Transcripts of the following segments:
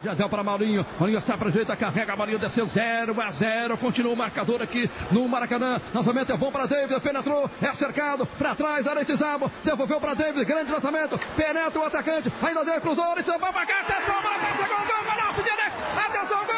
Jazel para Maurinho, Maurinho está para a direita, carrega, Maurinho desceu 0-0, continua o marcador aqui no Maracanã, lançamento é bom para David, penetrou, é cercado, para trás, Aretizamo, devolveu para David, grande lançamento, penetra o atacante, ainda deu, cruzou, Aretizamo, vai marcar, atenção, bola passa, gol, golaço de Alex, atenção, gol,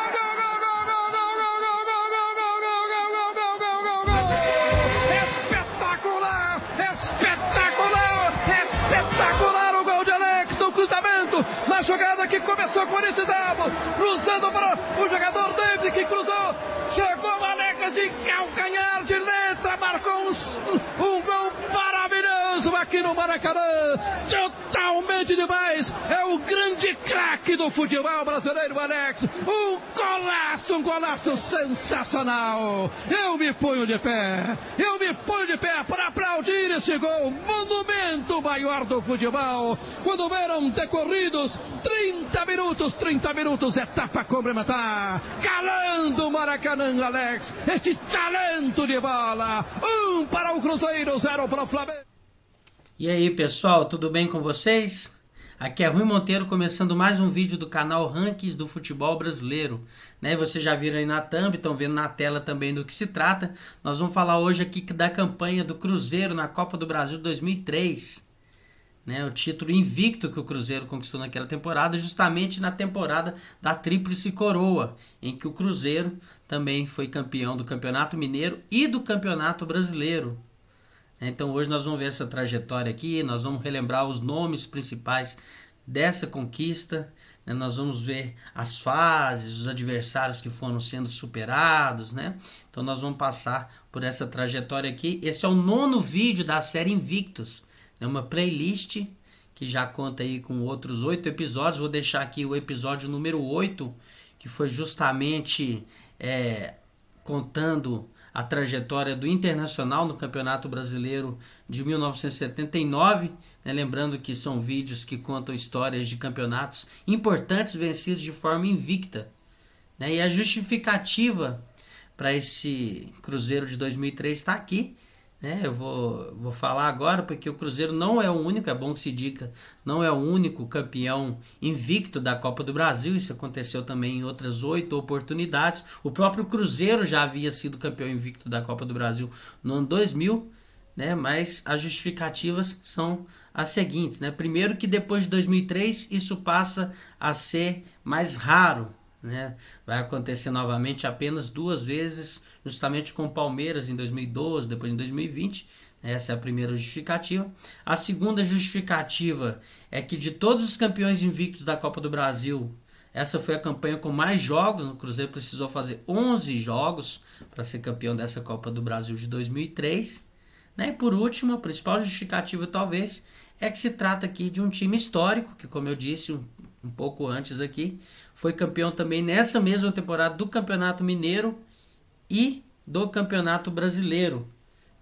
espetacular o gol de Alex no cruzamento, na jogada que começou com o Aretizamo, cruzando para o jogador David que cruzou, chegou o Alex de calcanhar de letra, marcou um gol maravilhoso aqui no Maracanã, totalmente demais, é o grande craque do futebol brasileiro, Alex, um golaço sensacional, eu me ponho de pé para aplaudir esse gol, monumento maior do futebol, quando eram decorridos 30 minutos, etapa complementar, calando o Maracanã, Alex, esse talento de bola, 1 para o Cruzeiro, 0 para o Flamengo. E aí pessoal, tudo bem com vocês? Aqui é Rui Monteiro começando mais um vídeo do canal Rankings do Futebol Brasileiro. Vocês já viram aí na thumb, estão vendo na tela também do que se trata. Nós vamos falar hoje aqui da campanha do Cruzeiro na Copa do Brasil 2003. O título invicto que o Cruzeiro conquistou naquela temporada, justamente na temporada da Tríplice Coroa, em que o Cruzeiro também foi campeão do Campeonato Mineiro e do Campeonato Brasileiro. Então hoje nós vamos ver essa trajetória aqui, nós vamos relembrar os nomes principais dessa conquista, nós vamos ver as fases, os adversários que foram sendo superados, Então nós vamos passar por essa trajetória aqui. Esse é o 9º vídeo da série Invictus, uma playlist que já conta aí com outros 8 episódios. Vou deixar aqui o episódio número 8, que foi justamente contando a trajetória do Internacional no Campeonato Brasileiro de 1979, lembrando que são vídeos que contam histórias de campeonatos importantes vencidos de forma invicta, e a justificativa para esse Cruzeiro de 2003 está aqui. Eu vou falar agora porque o Cruzeiro não é o único, é bom que se diga, não é o único campeão invicto da Copa do Brasil. Isso aconteceu também em outras 8 oportunidades. O próprio Cruzeiro já havia sido campeão invicto da Copa do Brasil no ano 2000, mas as justificativas são as seguintes. Primeiro que depois de 2003 isso passa a ser mais raro. Vai acontecer novamente apenas 2 vezes, justamente com o Palmeiras em 2012, depois em 2020. Essa é a primeira justificativa. A segunda justificativa é que de todos os campeões invictos da Copa do Brasil, essa foi a campanha com mais jogos. O Cruzeiro precisou fazer 11 jogos para ser campeão dessa Copa do Brasil de 2003. E por último, a principal justificativa talvez é que se trata aqui de um time histórico, que como eu disse um pouco antes aqui, foi campeão também nessa mesma temporada do Campeonato Mineiro e do Campeonato Brasileiro.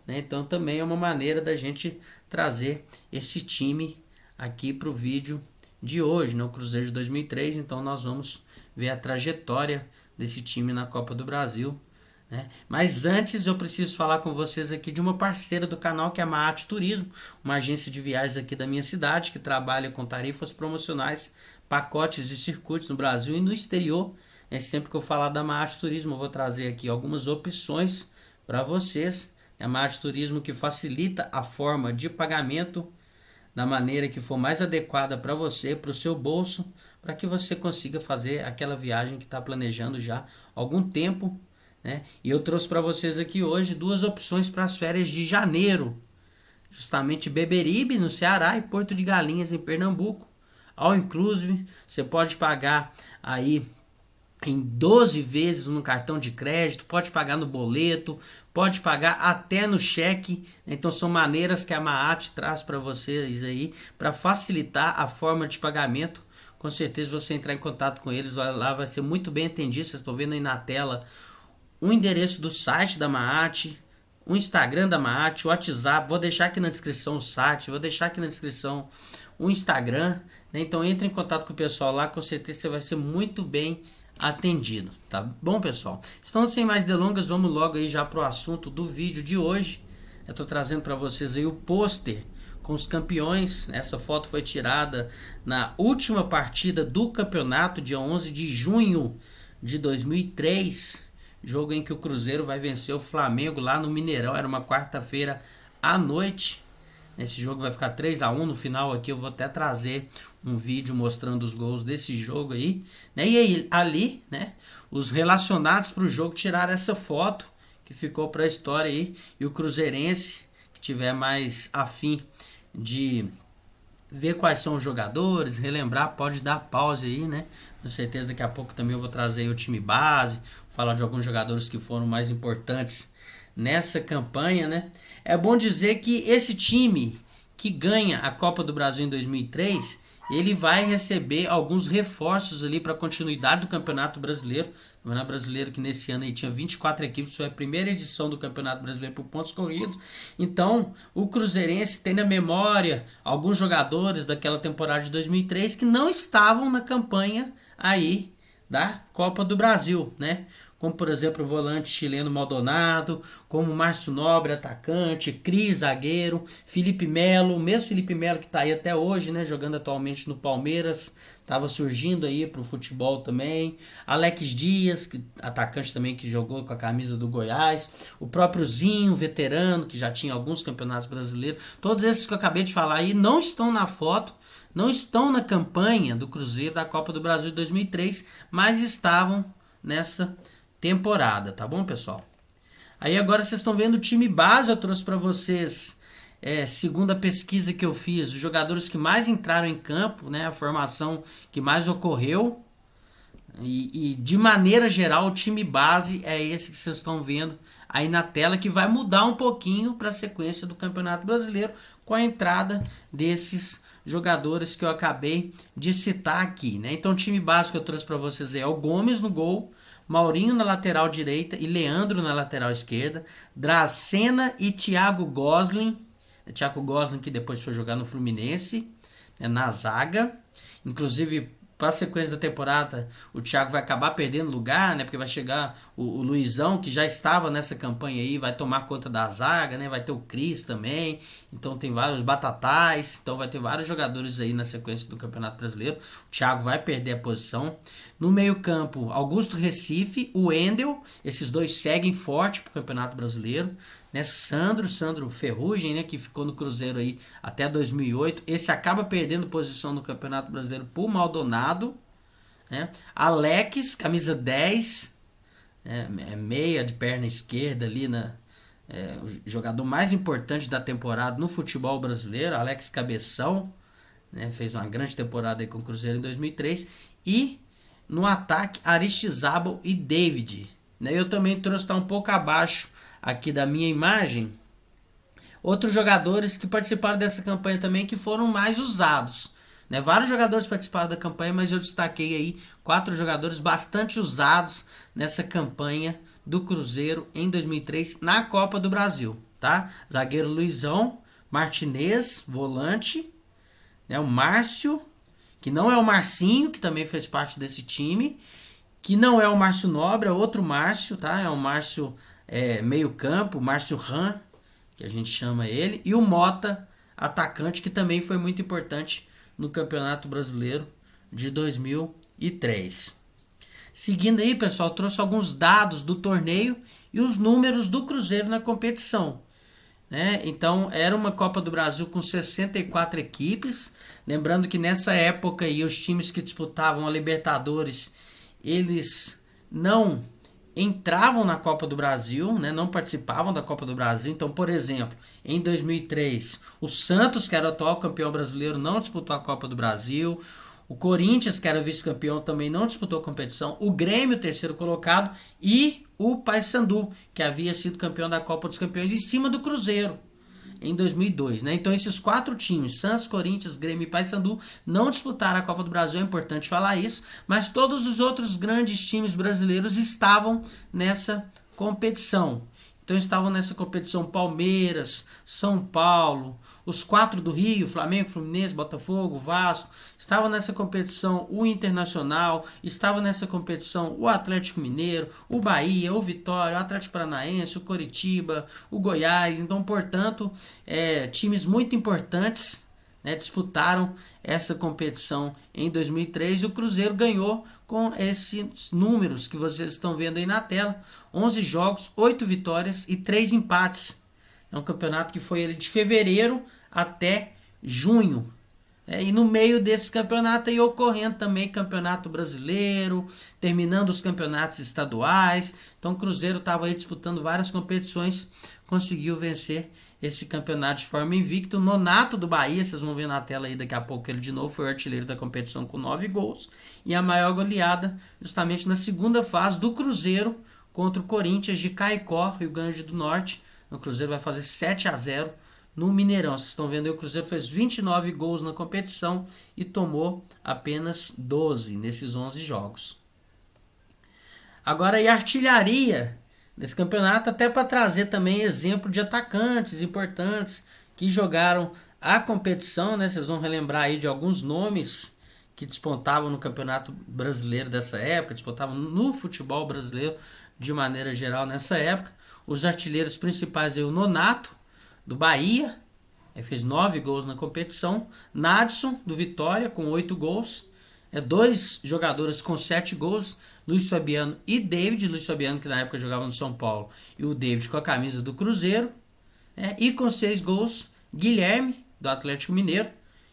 Então também é uma maneira da gente trazer esse time aqui para o vídeo de hoje, o Cruzeiro de 2003. Então nós vamos ver a trajetória desse time na Copa do Brasil. Mas antes eu preciso falar com vocês aqui de uma parceira do canal, que é a Maat Turismo, uma agência de viagens aqui da minha cidade, que trabalha com tarifas promocionais, pacotes e circuitos no Brasil e no exterior. Sempre que eu falar da Maat Turismo, eu vou trazer aqui algumas opções para vocês. A Maat Turismo que facilita a forma de pagamento da maneira que for mais adequada para você, para o seu bolso, para que você consiga fazer aquela viagem que está planejando já há algum tempo. E eu trouxe para vocês aqui hoje 2 opções para as férias de janeiro, justamente Beberibe no Ceará e Porto de Galinhas em Pernambuco. All inclusive, você pode pagar aí em 12 vezes no cartão de crédito, pode pagar no boleto, pode pagar até no cheque. Então são maneiras que a Maat traz para vocês aí para facilitar a forma de pagamento. Com certeza você entrar em contato com eles, lá vai ser muito bem atendido. Vocês estão vendo aí na tela o endereço do site da Maat, o Instagram da Maat, o WhatsApp. Vou deixar aqui na descrição o site, vou deixar aqui na descrição o Instagram. Então entre em contato com o pessoal lá, com certeza você vai ser muito bem atendido, tá bom, pessoal? Então sem mais delongas, vamos logo aí já para o assunto do vídeo de hoje. Eu estou trazendo para vocês aí o pôster com os campeões. Essa foto foi tirada na última partida do campeonato, dia 11 de junho de 2003, jogo em que o Cruzeiro vai vencer o Flamengo lá no Mineirão. Era uma quarta-feira à noite. Esse jogo vai ficar 3-1 no final. Aqui eu vou até trazer um vídeo mostrando os gols desse jogo aí, né? E aí, ali, né, os relacionados para o jogo tiraram essa foto que ficou para a história aí. E o cruzeirense que tiver mais afim de ver quais são os jogadores, relembrar, pode dar pause aí, né? Com certeza daqui a pouco também eu vou trazer aí o time base, falar de alguns jogadores que foram mais importantes nessa campanha, né? É bom dizer que esse time que ganha a Copa do Brasil em 2003, ele vai receber alguns reforços ali para a continuidade do Campeonato Brasileiro. O Campeonato Brasileiro que nesse ano aí tinha 24 equipes, foi a primeira edição do Campeonato Brasileiro por pontos corridos. Então, o cruzeirense tem na memória alguns jogadores daquela temporada de 2003 que não estavam na campanha aí da Copa do Brasil, né? Como, por exemplo, o volante chileno Maldonado, como Márcio Nobre, atacante, Cris, zagueiro, Felipe Melo, o mesmo Felipe Melo que está aí até hoje, né, jogando atualmente no Palmeiras, estava surgindo aí para o futebol também, Alex Dias, atacante também que jogou com a camisa do Goiás, o próprio Zinho, veterano, que já tinha alguns campeonatos brasileiros, todos esses que eu acabei de falar aí não estão na foto, não estão na campanha do Cruzeiro da Copa do Brasil de 2003, mas estavam nessa temporada, tá bom, pessoal? Aí agora vocês estão vendo o time base. Eu trouxe para vocês, segundo a pesquisa que eu fiz, os jogadores que mais entraram em campo, né, a formação que mais ocorreu, e de maneira geral o time base é esse que vocês estão vendo aí na tela, que vai mudar um pouquinho para a sequência do Campeonato Brasileiro com a entrada desses jogadores que eu acabei de citar aqui, né? Então o time base que eu trouxe para vocês é o Gomes no gol, Maurinho na lateral direita e Leandro na lateral esquerda, Dracena e Thiago Gosling, que depois foi jogar no Fluminense, na zaga. Inclusive, para a sequência da temporada, o Thiago vai acabar perdendo lugar, né? Porque vai chegar o Luizão, que já estava nessa campanha aí, vai tomar conta da zaga, né? Vai ter o Cris também. Então tem vários Batatais. Então vai ter vários jogadores aí na sequência do Campeonato Brasileiro. O Thiago vai perder a posição. No meio-campo, Augusto Recife, o Wendel. Esses dois seguem forte para o Campeonato Brasileiro. Né? Sandro Ferrugem, né, que ficou no Cruzeiro aí até 2008. Esse acaba perdendo posição no Campeonato Brasileiro por Maldonado. Né? Alex, camisa 10, meia de perna esquerda ali, o jogador mais importante da temporada no futebol brasileiro. Alex Cabeção, né, fez uma grande temporada aí com o Cruzeiro em 2003. E no ataque, Aristizábal e David. Né? Eu também trouxe, um pouco abaixo aqui da minha imagem, outros jogadores que participaram dessa campanha também, que foram mais usados. Né? Vários jogadores participaram da campanha, mas eu destaquei aí 4 jogadores bastante usados nessa campanha do Cruzeiro em 2003 na Copa do Brasil. Tá? Zagueiro Luizão, Martinez, volante, né? O Márcio, que não é o Marcinho, que também fez parte desse time, que não é o Márcio Nobre, é outro Márcio, tá? É o Márcio meio campo, Márcio Ran, que a gente chama ele, e o Mota, atacante, que também foi muito importante no Campeonato Brasileiro de 2003. Seguindo aí, pessoal, trouxe alguns dados do torneio e os números do Cruzeiro na competição. Né? Então, era uma Copa do Brasil com 64 equipes. Lembrando que nessa época aí, os times que disputavam a Libertadores, eles não entravam na Copa do Brasil, né? Não participavam da Copa do Brasil. Então, por exemplo, em 2003, o Santos, que era o atual campeão brasileiro, não disputou a Copa do Brasil. O Corinthians, que era vice-campeão, também não disputou a competição. O Grêmio, terceiro colocado, e o Paysandu, que havia sido campeão da Copa dos Campeões, em cima do Cruzeiro, em 2002. Né? Então, esses 4 times, Santos, Corinthians, Grêmio e Paysandu, não disputaram a Copa do Brasil, é importante falar isso, mas todos os outros grandes times brasileiros estavam nessa competição. Então estavam nessa competição Palmeiras, São Paulo, os 4 do Rio, Flamengo, Fluminense, Botafogo, Vasco. Estavam nessa competição o Internacional, estava nessa competição o Atlético Mineiro, o Bahia, o Vitória, o Atlético Paranaense, o Coritiba, o Goiás. Então, portanto, times muito importantes, né, disputaram essa competição em 2003 e o Cruzeiro ganhou com esses números que vocês estão vendo aí na tela: 11 jogos, 8 vitórias e 3 empates. É um campeonato que foi de fevereiro até junho. E no meio desse campeonato aí ocorrendo também campeonato brasileiro, terminando os campeonatos estaduais. Então o Cruzeiro estava aí disputando várias competições, conseguiu vencer esse campeonato de forma invicta. O Nonato do Bahia, vocês vão ver na tela aí daqui a pouco, ele de novo foi o artilheiro da competição com 9 gols. E a maior goleada justamente na segunda fase do Cruzeiro contra o Corinthians de Caicó, Rio Grande do Norte. O Cruzeiro vai fazer 7-0 no Mineirão. Vocês estão vendo aí, o Cruzeiro fez 29 gols na competição e tomou apenas 12 nesses 11 jogos. Agora, e a artilharia desse campeonato, até para trazer também exemplo de atacantes importantes que jogaram a competição, né? Vocês vão relembrar aí de alguns nomes que despontavam no Campeonato Brasileiro dessa época, despontavam no futebol brasileiro de maneira geral nessa época. Os artilheiros principais aí, o Nonato do Bahia, fez 9 gols na competição. Nadson do Vitória com 8 gols. 2 jogadores com 7 gols, Luiz Fabiano e David. Luiz Fabiano, que na época jogava no São Paulo, e o David com a camisa do Cruzeiro. E com 6 gols, Guilherme do Atlético Mineiro,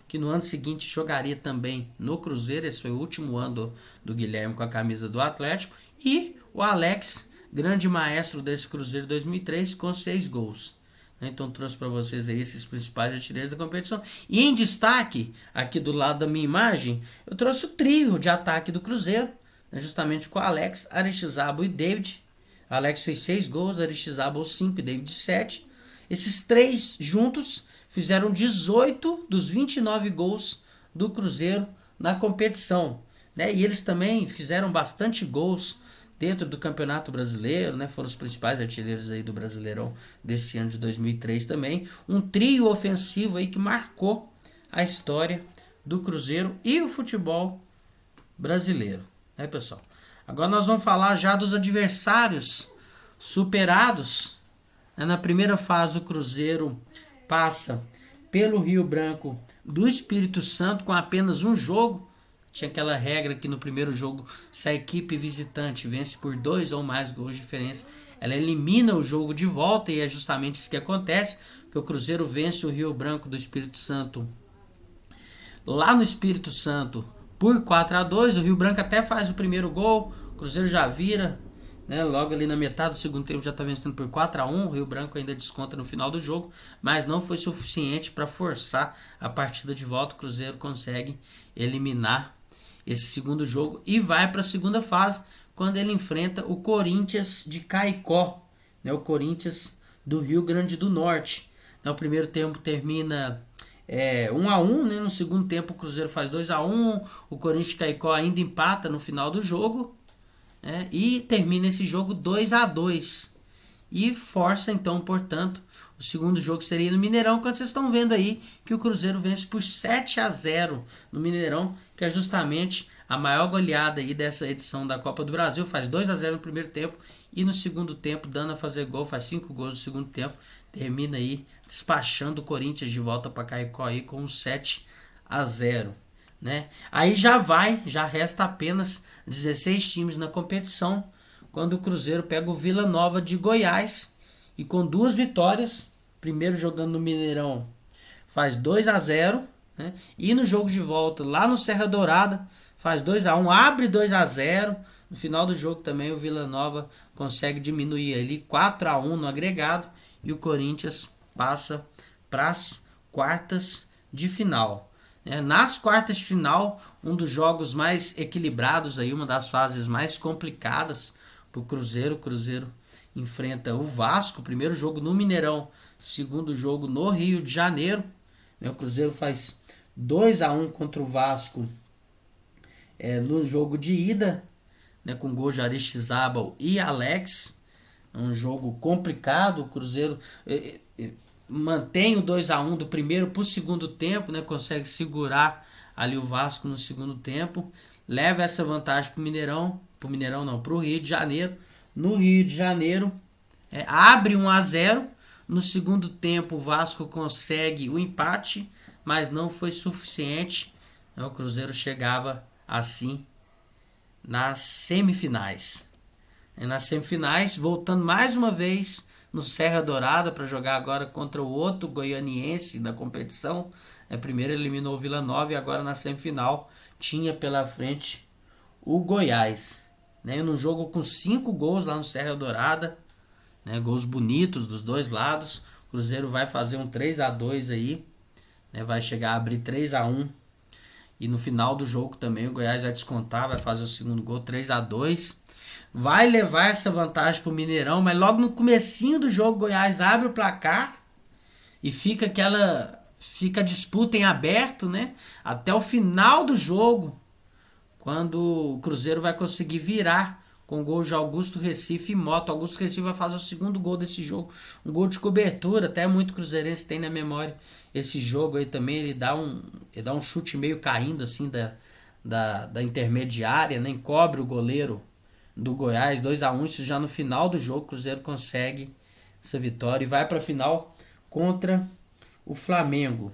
que no ano seguinte jogaria também no Cruzeiro. Esse foi o último ano do Guilherme com a camisa do Atlético. E o Alex, grande maestro desse Cruzeiro 2003, com 6 gols. Então trouxe para vocês aí esses principais artilheiros da competição. E em destaque, aqui do lado da minha imagem, eu trouxe o trio de ataque do Cruzeiro, né, justamente com Alex, Aristizábal e David. Alex fez 6 gols, Aristizábal 5 e David 7. Esses 3 juntos fizeram 18 dos 29 gols do Cruzeiro na competição, né? E eles também fizeram bastante gols dentro do Campeonato Brasileiro, né? Foram os principais artilheiros aí do Brasileirão desse ano de 2003 também. Um trio ofensivo aí que marcou a história do Cruzeiro e o futebol brasileiro, né, pessoal? Agora nós vamos falar já dos adversários superados. Na primeira fase, o Cruzeiro passa pelo Rio Branco do Espírito Santo com apenas um jogo. Tinha aquela regra que no primeiro jogo, se a equipe visitante vence por 2 ou mais gols de diferença, ela elimina o jogo de volta, e é justamente isso que acontece, que o Cruzeiro vence o Rio Branco do Espírito Santo lá no Espírito Santo por 4-2. O Rio Branco até faz o primeiro gol, o Cruzeiro já vira, né, logo ali na metade do segundo tempo já está vencendo por 4-1. O Rio Branco ainda desconta no final do jogo, mas não foi suficiente para forçar a partida de volta. O Cruzeiro consegue eliminar esse segundo jogo e vai para a segunda fase, quando ele enfrenta o Corinthians de Caicó, né, o Corinthians do Rio Grande do Norte. O primeiro tempo termina 1-1, né? No segundo tempo o Cruzeiro faz 2-1, o Corinthians de Caicó ainda empata no final do jogo, né? E termina esse jogo 2-2 e força então, portanto, o segundo jogo seria no Mineirão, quando vocês estão vendo aí que o Cruzeiro vence por 7-0 no Mineirão, que é justamente a maior goleada aí dessa edição da Copa do Brasil. Faz 2-0 no primeiro tempo e no segundo tempo, dando a fazer gol, faz 5 gols no segundo tempo, termina aí despachando o Corinthians de volta para Caicó aí com um 7-0, né? Aí já resta apenas 16 times na competição, quando o Cruzeiro pega o Vila Nova de Goiás e com 2 vitórias, primeiro jogando no Mineirão, faz 2-0, né? E no jogo de volta lá no Serra Dourada faz 2-1, abre 2-0. No final do jogo também o Vila Nova consegue diminuir ali 4-1 no agregado, e o Corinthians passa para as quartas de final. Nas quartas de final, um dos jogos mais equilibrados, aí, uma das fases mais complicadas para o Cruzeiro. O Cruzeiro enfrenta o Vasco, primeiro jogo no Mineirão, segundo jogo no Rio de Janeiro. O Cruzeiro faz 2-1 contra o Vasco no jogo de ida, né, com gol de Aristizábal e Alex. um jogo complicado. O Cruzeiro mantém o 2-1 do primeiro para o segundo tempo, né? Consegue segurar ali o Vasco no segundo tempo, leva essa vantagem para o Mineirão, para o Rio de Janeiro. No Rio de Janeiro, abre 1-0. No segundo tempo, o Vasco consegue o empate, mas não foi suficiente. O Cruzeiro chegava assim nas semifinais. Nas semifinais, voltando mais uma vez no Serra Dourada para jogar agora contra o outro goianiense da competição. Primeiro eliminou o Vila Nova e agora na semifinal tinha pela frente o Goiás. Num jogo com 5 gols lá no Serra Dourada, gols bonitos dos dois lados. O Cruzeiro vai fazer um 3-2 aí, vai chegar a abrir 3-1. E no final do jogo também o Goiás vai descontar, vai fazer o segundo gol, 3-2. Vai levar essa vantagem pro Mineirão, mas logo no comecinho do jogo o Goiás abre o placar e fica a disputa em aberto, até o final do jogo, quando o Cruzeiro vai conseguir virar com o gol de Augusto Recife e Mota. Augusto Recife vai fazer o segundo gol desse jogo, um gol de cobertura, até muito cruzeirense tem na memória esse jogo aí também. Ele dá um chute meio caindo assim da intermediária, encobre o goleiro do Goiás, 2-1. Isso já no final do jogo, o Cruzeiro consegue essa vitória e vai para a final contra o Flamengo.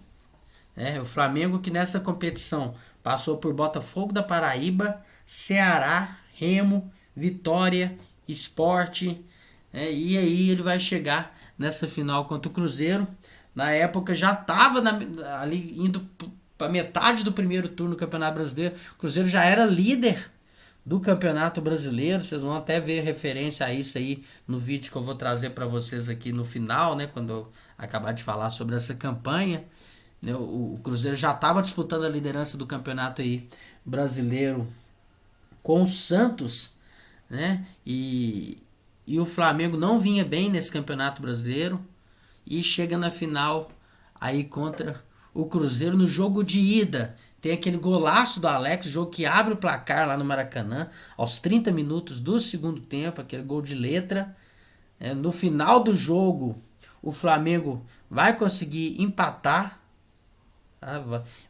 O Flamengo que nessa competição passou por Botafogo da Paraíba, Ceará, Remo, Vitória, Sport, e aí ele vai chegar nessa final contra o Cruzeiro. Na época já estava ali indo para metade do primeiro turno do Campeonato Brasileiro. O Cruzeiro já era líder do Campeonato Brasileiro. Vocês vão até ver referência a isso aí no vídeo que eu vou trazer para vocês aqui no final, quando eu acabar de falar sobre essa campanha. O Cruzeiro já estava disputando a liderança do Campeonato aí Brasileiro com o Santos, e o Flamengo não vinha bem nesse Campeonato Brasileiro e chega na final aí contra o Cruzeiro. No jogo de ida tem aquele golaço do Alex, jogo que abre o placar lá no Maracanã aos 30 minutos do segundo tempo, aquele gol de letra. No final do jogo o Flamengo vai conseguir empatar,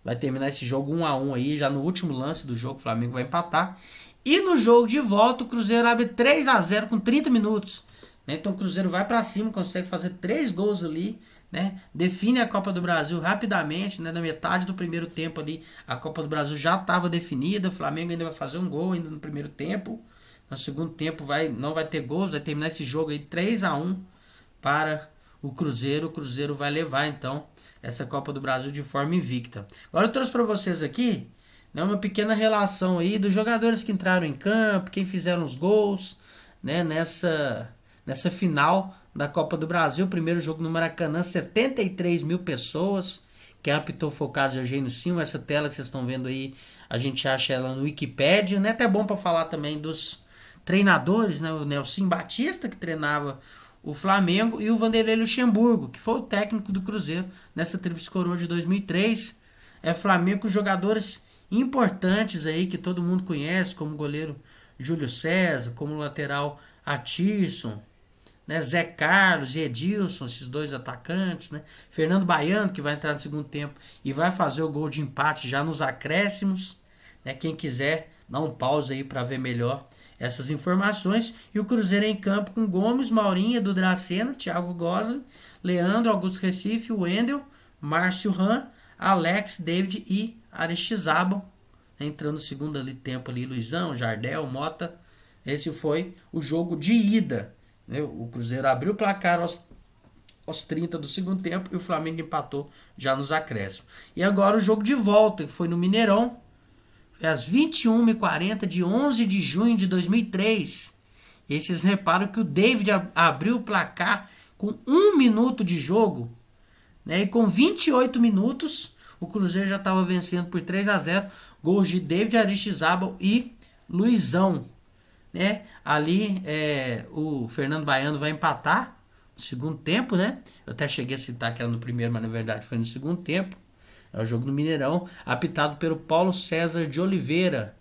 vai terminar esse jogo 1-1 aí, já no último lance do jogo o Flamengo vai empatar. E no jogo de volta o Cruzeiro abre 3-0 com 30 minutos. Então o Cruzeiro vai para cima, consegue fazer 3 gols ali, define a Copa do Brasil rapidamente, na metade do primeiro tempo ali a Copa do Brasil já estava definida. O Flamengo ainda vai fazer um gol ainda no primeiro tempo. No segundo tempo não vai ter gols, vai terminar esse jogo aí 3-1 para o Cruzeiro. O Cruzeiro vai levar então essa Copa do Brasil de forma invicta. Agora eu trouxe para vocês aqui uma pequena relação aí dos jogadores que entraram em campo, quem fizeram os gols, nessa final da Copa do Brasil. Primeiro jogo no Maracanã, 73 mil pessoas. Quem apitou foi o caso de Eugênio Silva. Essa tela que vocês estão vendo aí, a gente acha ela no Wikipedia. É até bom para falar também dos treinadores, o Nelson Batista, que treinava o Flamengo, e o Vanderlei Luxemburgo, que foi o técnico do Cruzeiro nessa Tríplice Coroa de 2003. Flamengo com jogadores importantes aí que todo mundo conhece, como o goleiro Júlio César, como o lateral Atirson, Zé Carlos e Edilson, esses dois atacantes, Fernando Baiano, que vai entrar no segundo tempo e vai fazer o gol de empate já nos acréscimos. Quem quiser, dá um pause aí para ver melhor essas informações. E o Cruzeiro em campo com Gomes, Maurinho, Edu Dracena, Thiago Gosling, Leandro, Augusto Recife, Wendel, Márcio Ram, Alex, David e Aristizábal. Entrando no segundo tempo ali, Luizão, Jardel, Mota. Esse foi o jogo de ida. O Cruzeiro abriu o placar aos 30 do segundo tempo e o Flamengo empatou já nos acréscimos. E agora o jogo de volta, que foi no Mineirão, foi às 21h40 de 11 de junho de 2003. E vocês reparam que o David abriu o placar com 1 minuto de jogo, e com 28 minutos o Cruzeiro já estava vencendo por 3-0. Gols de David, Aristizábal e Luizão. Ali o Fernando Baiano vai empatar no segundo tempo. Eu até cheguei a citar que era no primeiro, mas na verdade foi no segundo tempo. É o jogo do Mineirão, apitado pelo Paulo César de Oliveira.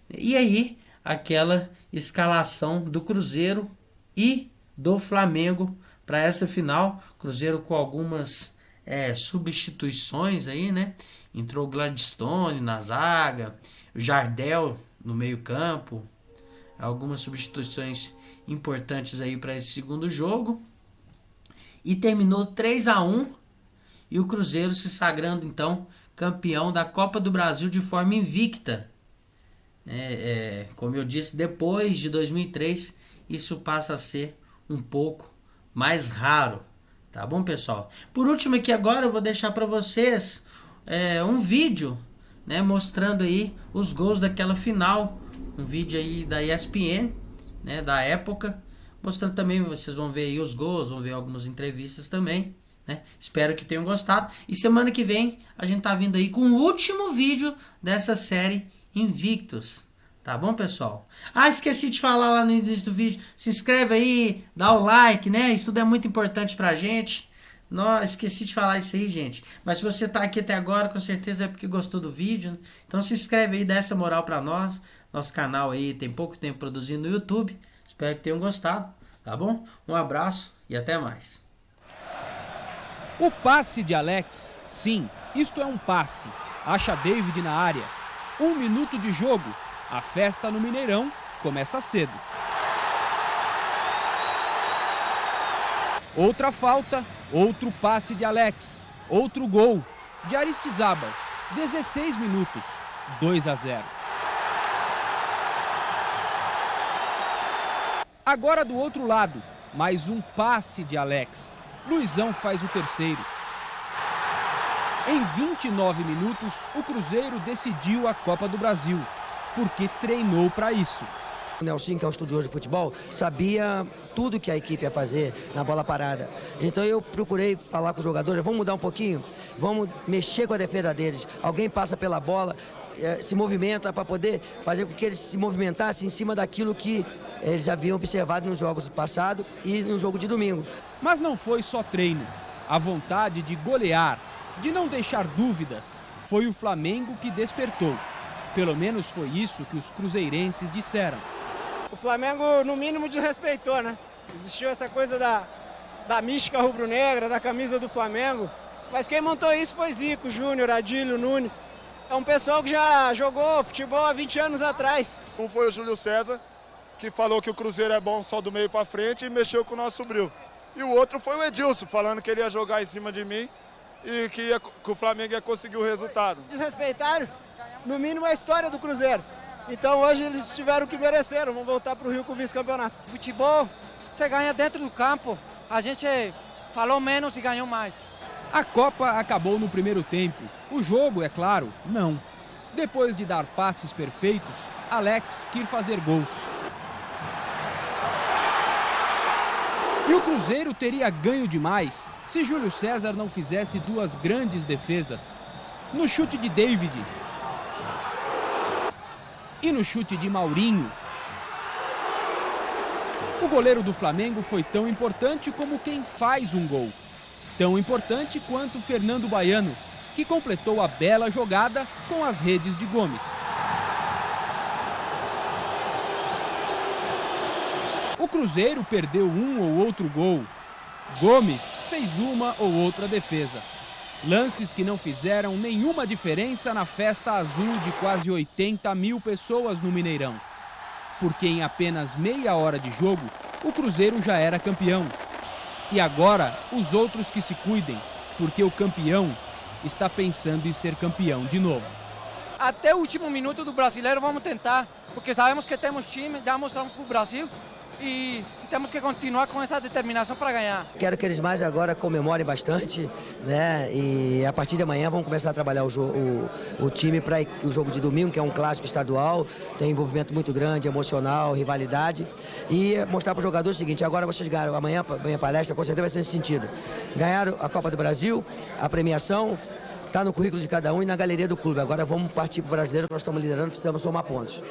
E aí, aquela escalação do Cruzeiro e do Flamengo para essa final. Cruzeiro com algumas substituições aí, né? Entrou o Gladstone na zaga, o Jardel no meio-campo. Algumas substituições importantes aí para esse segundo jogo. E terminou 3-1. E o Cruzeiro se sagrando então campeão da Copa do Brasil de forma invicta. Como eu disse, depois de 2003, isso passa a ser um pouco mais raro. Tá bom, pessoal? Por último aqui agora eu vou deixar para vocês um vídeo, né, mostrando aí os gols daquela final. Um vídeo aí da ESPN, né, da época. Mostrando também, vocês vão ver aí os gols, vão ver algumas entrevistas também, né? Espero que tenham gostado. E semana que vem a gente tá vindo aí com o último vídeo dessa série Invictus. Tá bom, pessoal? Esqueci de falar lá no início do vídeo. Se inscreve aí, dá o like, né? Isso tudo é muito importante pra gente. Esqueci de falar isso aí, gente. Mas se você tá aqui até agora, com certeza é porque gostou do vídeo, né? Então se inscreve aí, dá essa moral pra nós. Nosso canal aí tem pouco tempo produzindo no YouTube. Espero que tenham gostado, tá bom? Um abraço e até mais. O passe de Alex, sim, isto é um passe. Acha David na área. 1 minuto de jogo. A festa no Mineirão começa cedo. Outra falta, outro passe de Alex. Outro gol de Aristizábal. 16 minutos, 2-0. Agora do outro lado, mais um passe de Alex. Luizão faz o terceiro. Em 29 minutos, o Cruzeiro decidiu a Copa do Brasil, porque treinou para isso. O Nelson, que é um estudioso de futebol, sabia tudo que a equipe ia fazer na bola parada. Então eu procurei falar com os jogadores, vamos mudar um pouquinho, vamos mexer com a defesa deles. Alguém passa pela bola, se movimenta para poder fazer com que eles se movimentassem em cima daquilo que eles já haviam observado nos jogos passados e no jogo de domingo. Mas não foi só treino. A vontade de golear, de não deixar dúvidas, foi o Flamengo que despertou. Pelo menos foi isso que os cruzeirenses disseram. O Flamengo, no mínimo, desrespeitou, né? Existiu essa coisa da mística rubro-negra, da camisa do Flamengo. Mas quem montou isso foi Zico, Júnior, Adílio, Nunes. É um pessoal que já jogou futebol há 20 anos atrás. Um foi o Júlio César, que falou que o Cruzeiro é bom só do meio para frente e mexeu com o nosso brilho. E o outro foi o Edilson, falando que ele ia jogar em cima de mim e que o Flamengo ia conseguir o resultado. Desrespeitaram, no mínimo, a história do Cruzeiro. Então hoje eles tiveram o que mereceram, vão voltar para o Rio com o vice-campeonato. Futebol, você ganha dentro do campo, a gente falou menos e ganhou mais. A Copa acabou no primeiro tempo. O jogo, é claro, não. Depois de dar passes perfeitos, Alex quis fazer gols. E o Cruzeiro teria ganho demais se Júlio César não fizesse duas grandes defesas. No chute de David e no chute de Maurinho. O goleiro do Flamengo foi tão importante como quem faz um gol. Tão importante quanto Fernando Baiano, que completou a bela jogada com as redes de Gomes. O Cruzeiro perdeu um ou outro gol. Gomes fez uma ou outra defesa. Lances que não fizeram nenhuma diferença na festa azul de quase 80 mil pessoas no Mineirão. Porque em apenas meia hora de jogo, o Cruzeiro já era campeão. E agora, os outros que se cuidem, porque o campeão está pensando em ser campeão de novo. Até o último minuto do Brasileiro vamos tentar, porque sabemos que temos time, já mostramos para o Brasil e temos que continuar com essa determinação para ganhar. Quero que eles mais agora comemorem bastante, né? E a partir de amanhã vamos começar a trabalhar o time para o jogo de domingo, que é um clássico estadual, tem envolvimento muito grande, emocional, rivalidade. E mostrar para os jogadores o seguinte: agora vocês ganharam, amanhã a minha palestra com certeza vai ser nesse sentido. Ganharam a Copa do Brasil, a premiação está no currículo de cada um e na galeria do clube. Agora vamos partir para o brasileiro, que nós estamos liderando, precisamos somar pontos.